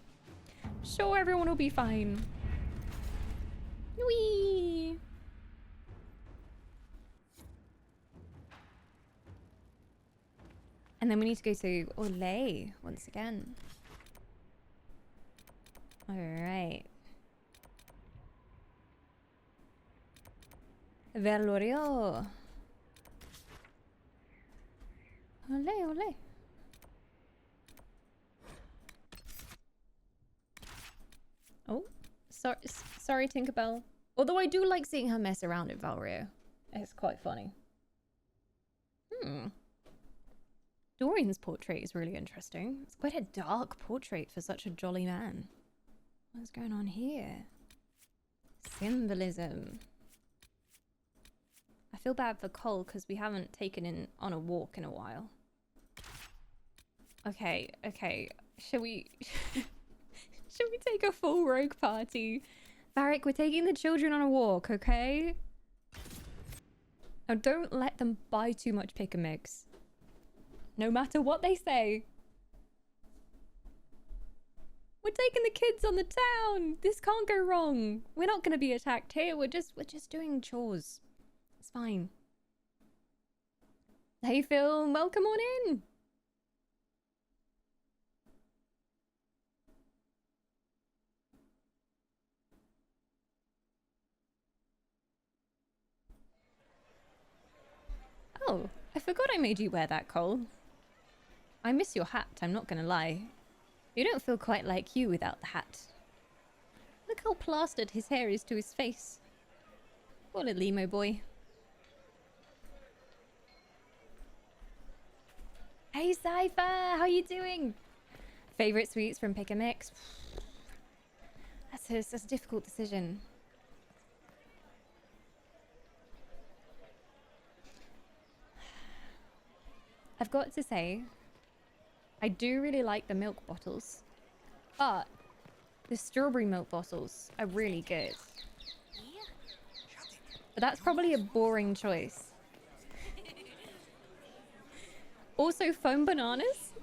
Sure, everyone will be fine. Whee! And then we need to go to Olay once again. Alright. Velorio. Olay, olay. Oh, sorry, Tinkerbell. Although I do like seeing her mess around at Valrio. It's quite funny. Dorian's portrait is really interesting. It's quite a dark portrait for such a jolly man. What's going on here? Symbolism. I feel bad for Cole because we haven't taken him on a walk in a while. Okay. Shall we... Shall we take a full rogue party? Varric, we're taking the children on a walk, okay? Now don't let them buy too much pick and mix. No matter what they say. We're taking the kids on the town. This can't go wrong. We're not going to be attacked here. We're just doing chores. It's fine. Hey Phil, welcome on in. Oh, I forgot I made you wear that, Cole. I miss your hat, I'm not gonna lie. You don't feel quite like you without the hat. Look how plastered his hair is to his face. What a limo boy. Hey Cypher, how you doing? Favorite sweets from Pick and Mix? That's a difficult decision. I've got to say, I do really like the milk bottles, but the strawberry milk bottles are really good. But that's probably a boring choice. Also, foam bananas.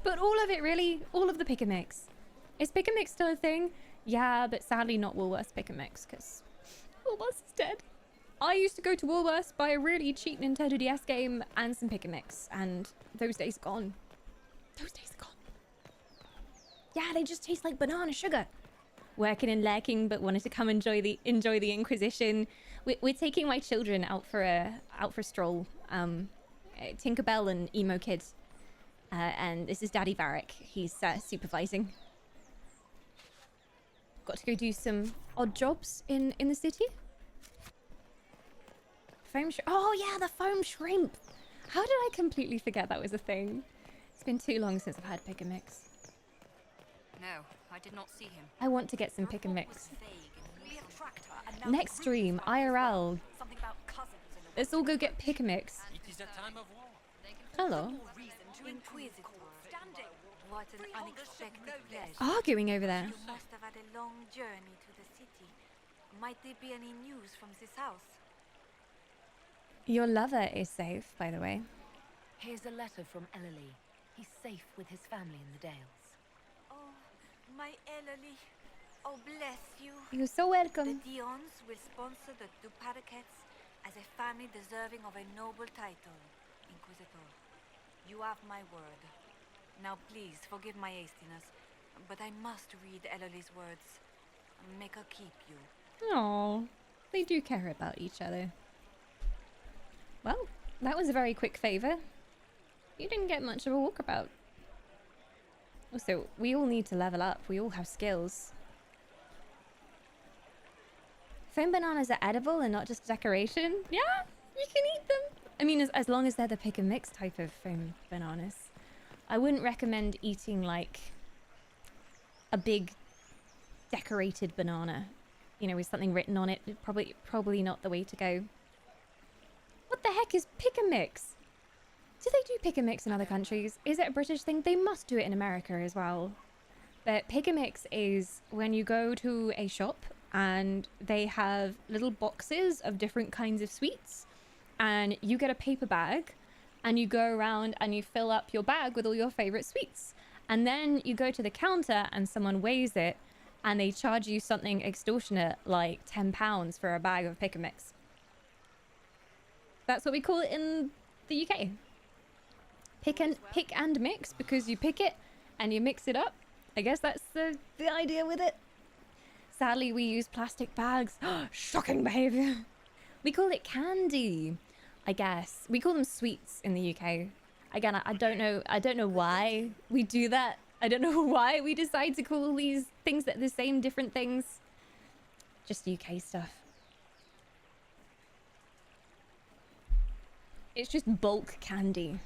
But all of it really, all of the Pick and Mix. Is Pick and Mix still a thing? Yeah, but sadly not Woolworths Pick and Mix, because Woolworths is dead. I used to go to Woolworths, buy a really cheap Nintendo DS game and some Pick and Mix, and those days are gone. Those days are gone. Yeah, they just taste like banana sugar. Working and lurking, but wanted to come enjoy the Inquisition. We're taking my children out for a stroll. Tinkerbell and Emo Kid, and this is Daddy Varric. He's supervising. Got to go do some odd jobs in the city. Foam shrimp. Oh yeah, the foam shrimp. How did I completely forget that was a thing? It's been too long since I've had Pick and Mix. No, I did not see him. I want to get some Pick and Mix. Next stream, IRL. Let's all go get Pick and Mix. Hello. What an unexpected pleasure. Arguing over there. You must have had a long journey to the city. Might there be any news from this house? Your lover is safe, by the way. Here's a letter from Ellery. He's safe with his family in the Dales. Oh, my Ellery. Oh, bless you. You're so welcome. The Dions will sponsor the two Paraquettes as a family deserving of a noble title, Inquisitor. You have my word. Now please, forgive my hastiness, but I must read Ellery's words. Make her keep you. Aww, they do care about each other. Well, that was a very quick favour. You didn't get much of a walkabout. Also, we all need to level up. We all have skills. Foam bananas are edible and not just decoration. Yeah, you can eat them. I mean, as long as they're the Pick and Mix type of foam bananas. I wouldn't recommend eating like a big decorated banana, you know, with something written on it. Probably not the way to go. What heck is pick a mix? Do they do pick a mix in other countries? Is it a British thing? They must do it in America as well. But pick a mix is when you go to a shop and they have little boxes of different kinds of sweets, and you get a paper bag and you go around and you fill up your bag with all your favorite sweets. And then you go to the counter and someone weighs it and they charge you something extortionate like £10 for a bag of pick a mix. That's what we call it in the UK. Pick and mix, because you pick it and you mix it up. I guess that's the idea with it. Sadly, we use plastic bags. Shocking behavior. We call it candy, I guess. We call them sweets in the UK. Again, I don't know why we do that. I don't know why we decide to call these things that are the same different things. Just UK stuff. It's just bulk candy.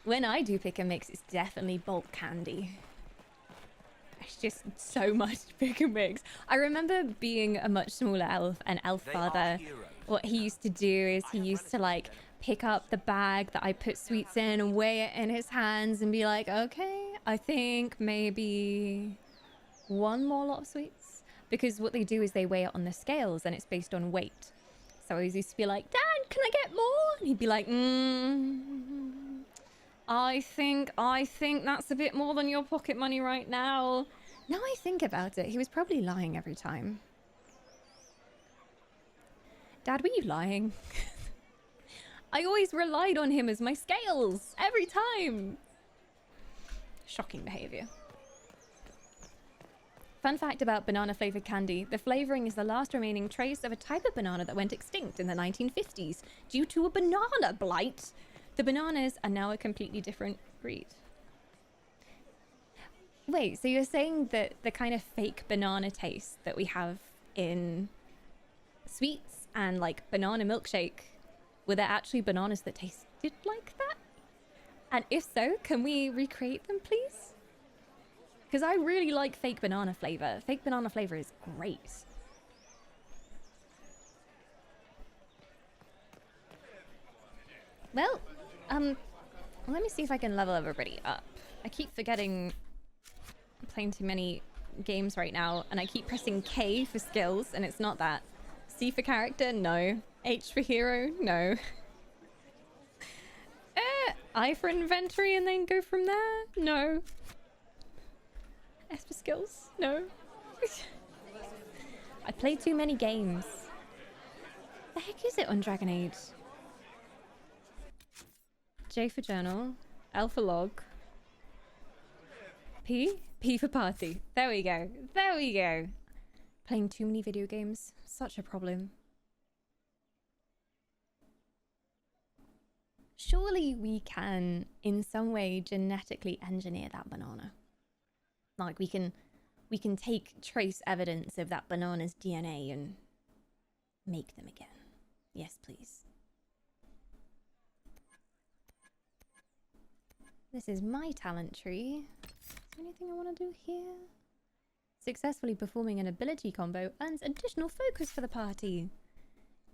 When I do pick a mix, it's definitely bulk candy. It's just so much pick and mix. I remember being a much smaller elf, an elf father. What he used to do is he used to like pick up the bag that I put sweets in and weigh it in his hands and be like, okay, I think maybe one more lot of sweets. Because what they do is they weigh it on the scales and it's based on weight. So I always used to be like, Dad, can I get more? And he'd be like, I think that's a bit more than your pocket money right now. Now I think about it, he was probably lying every time. Dad, were you lying? I always relied on him as my scales, every time. Shocking behavior. Fun fact about banana flavored candy. The flavoring is the last remaining trace of a type of banana that went extinct in the 1950s due to a banana blight. The bananas are now a completely different breed. Wait, so you're saying that the kind of fake banana taste that we have in sweets and like banana milkshake, were there actually bananas that tasted like that? And if so, can we recreate them, please? Because I really like fake banana flavor. Fake banana flavor is great. Well, let me see if I can level everybody up. I keep forgetting I'm playing too many games right now, and I keep pressing K for skills, and it's not that. C for character? No. H for hero? No. I for inventory and then go from there? No. S for skills? No. I play too many games. The heck is it on Dragon Age? J for journal. L for log. P? P for party. There we go. There we go. Playing too many video games. Such a problem. Surely we can, in some way, genetically engineer that banana. Like, we can take trace evidence of that banana's DNA and make them again. Yes, please. This is my talent tree. Is there anything I want to do here? Successfully performing an ability combo earns additional focus for the party.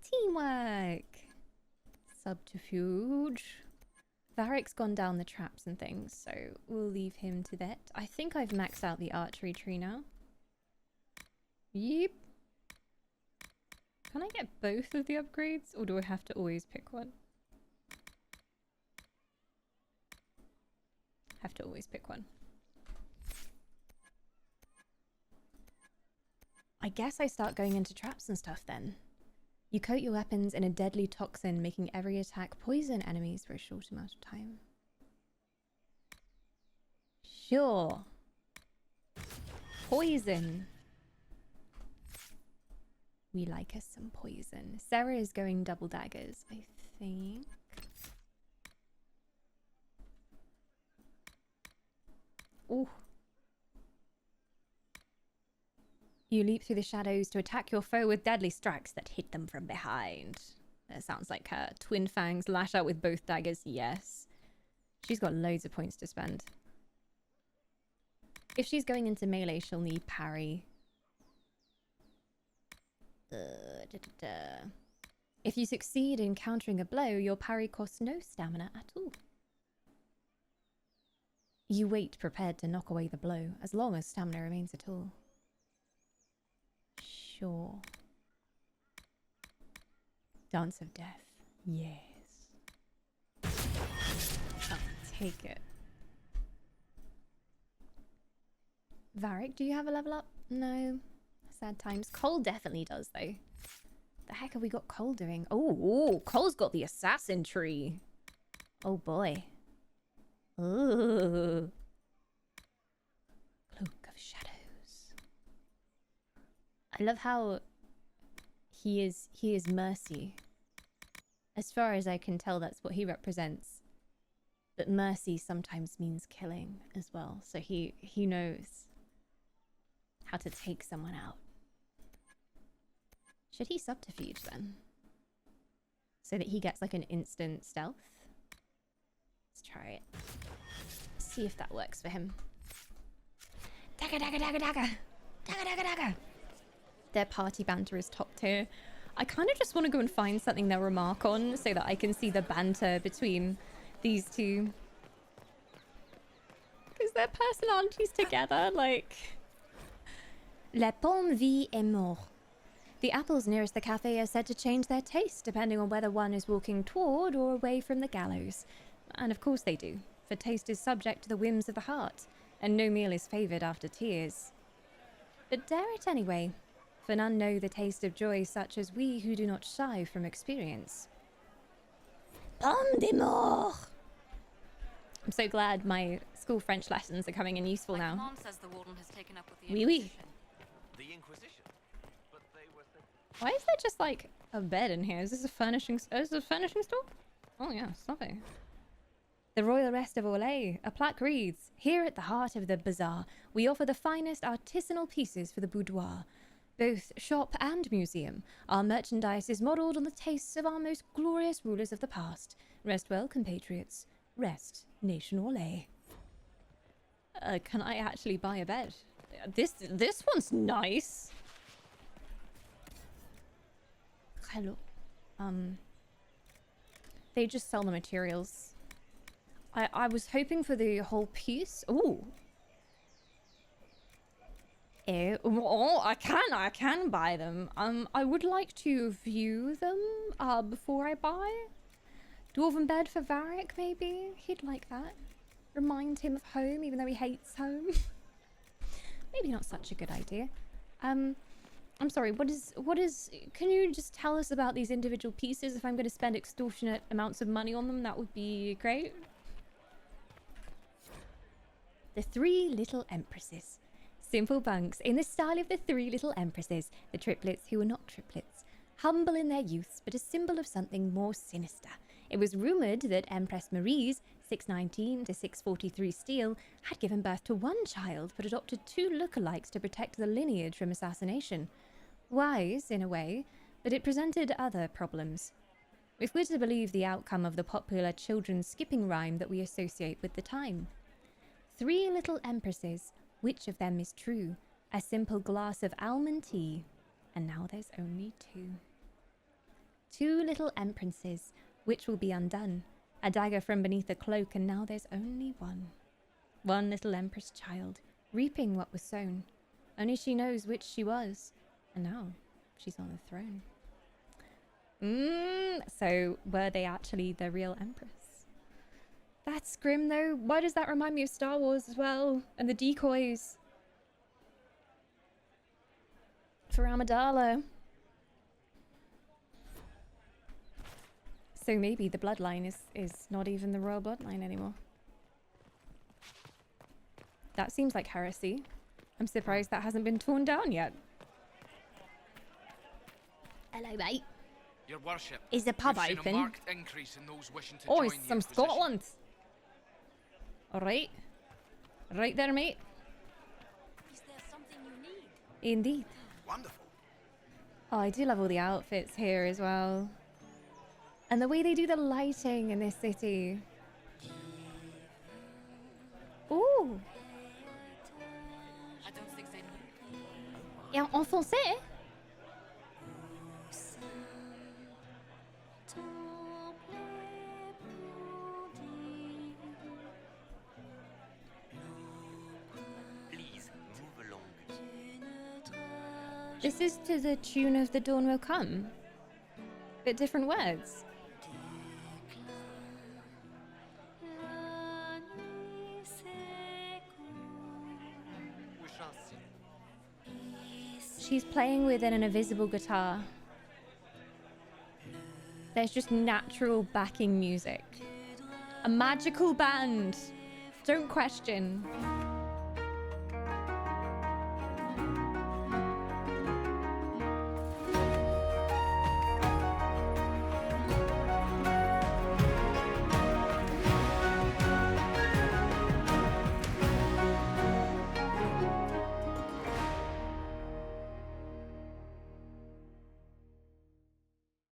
Teamwork. Subterfuge. Varric's gone down the traps and things, so we'll leave him to that. I think I've maxed out the archery tree now. Yep. Can I get both of the upgrades, or do I have to always pick one? Have to always pick one. I guess I start going into traps and stuff then. You coat your weapons in a deadly toxin, making every attack poison enemies for a short amount of time. Sure. Poison. We like us some poison. Sarah is going double daggers, I think. Ooh. You leap through the shadows to attack your foe with deadly strikes that hit them from behind. That sounds like her. Twin fangs lash out with both daggers. Yes. She's got loads of points to spend. If she's going into melee, she'll need parry. If you succeed in countering a blow, your parry costs no stamina at all. You wait prepared to knock away the blow, as long as stamina remains at all. Sure. Dance of Death. Yes. I'll take it. Varric, do you have a level up? No. Sad times. Cole definitely does, though. The heck have we got Cole doing? Oh, Cole's got the assassin tree. Oh, boy. Ooh. Cloak of Shadows. I love how he is mercy. As far as I can tell, that's what he represents. But mercy sometimes means killing as well. So he knows how to take someone out. Should he subterfuge then? So that he gets like an instant stealth? Let's try it. See if that works for him. Dagga, dagga, dagga, dagga. Dagga, dagga, dagga. Their party banter is top tier. I kind of just want to go and find something they'll remark on so that I can see the banter between these two. Because their personalities together, like... La pomme vie est mort. The apples nearest the cafe are said to change their taste depending on whether one is walking toward or away from the gallows. And of course they do, for taste is subject to the whims of the heart, and no meal is favoured after tears. But dare it anyway, for none know the taste of joy such as we who do not shy from experience. Pomme de mort! I'm so glad my school French lessons are coming in useful now. Mom says the warden has taken up with the Oui, oui. Inquisition. The Inquisition? But they were... Why is there just like a bed in here? Is this a furnishing? Oh, is this a furnishing store? Oh yeah, lovely. The Royal Rest of Orlais. A plaque reads, "Here at the heart of the bazaar, we offer the finest artisanal pieces for the boudoir. Both shop and museum, our merchandise is modelled on the tastes of our most glorious rulers of the past. Rest well, compatriots. Rest, Nation Orlais." Can I actually buy a bed? This one's nice. Hello. They just sell the materials. I was hoping for the whole piece. Ooh. Oh, I can buy them. I would like to view them before I buy. Dwarven bed for Varric, maybe? He'd like that. Remind him of home, even though he hates home. Maybe not such a good idea. I'm sorry, what is... Can you just tell us about these individual pieces? If I'm going to spend extortionate amounts of money on them, that would be great. The Three Little Empresses. Simple bunks in the style of the Three Little Empresses, the triplets who were not triplets. Humble in their youths, but a symbol of something more sinister. It was rumoured that Empress Marie's 619 to 643 steel had given birth to one child, but adopted two lookalikes to protect the lineage from assassination. Wise, in a way, but it presented other problems. If we're to believe the outcome of the popular children's skipping rhyme that we associate with the time. Three Little Empresses, which of them is true? A simple glass of almond tea, and now there's only two. Two little empresses, which will be undone? A dagger from beneath a cloak, and now there's only one. One little empress child, reaping what was sown. Only she knows which she was, and now she's on the throne. So were they actually the real empress? That's grim, though. Why does that remind me of Star Wars as well? And the decoys. For Amidala. So maybe the bloodline is not even the royal bloodline anymore. That seems like heresy. I'm surprised that hasn't been torn down yet. Hello, mate. Your worship. Is the pub we've seen open? A marked increase in those wishing to Oh, join it's the from Inquisition. Scotland. Alright. Right there, mate. Is there something you need? Indeed. Wonderful. Oh, I do love all the outfits here as well. And the way they do the lighting in this city. Ooh. I don't think they know. Et en français? This is to the tune of The Dawn Will Come, but different words. We shall see. She's playing with an invisible guitar. There's just natural backing music. A magical band. Don't question.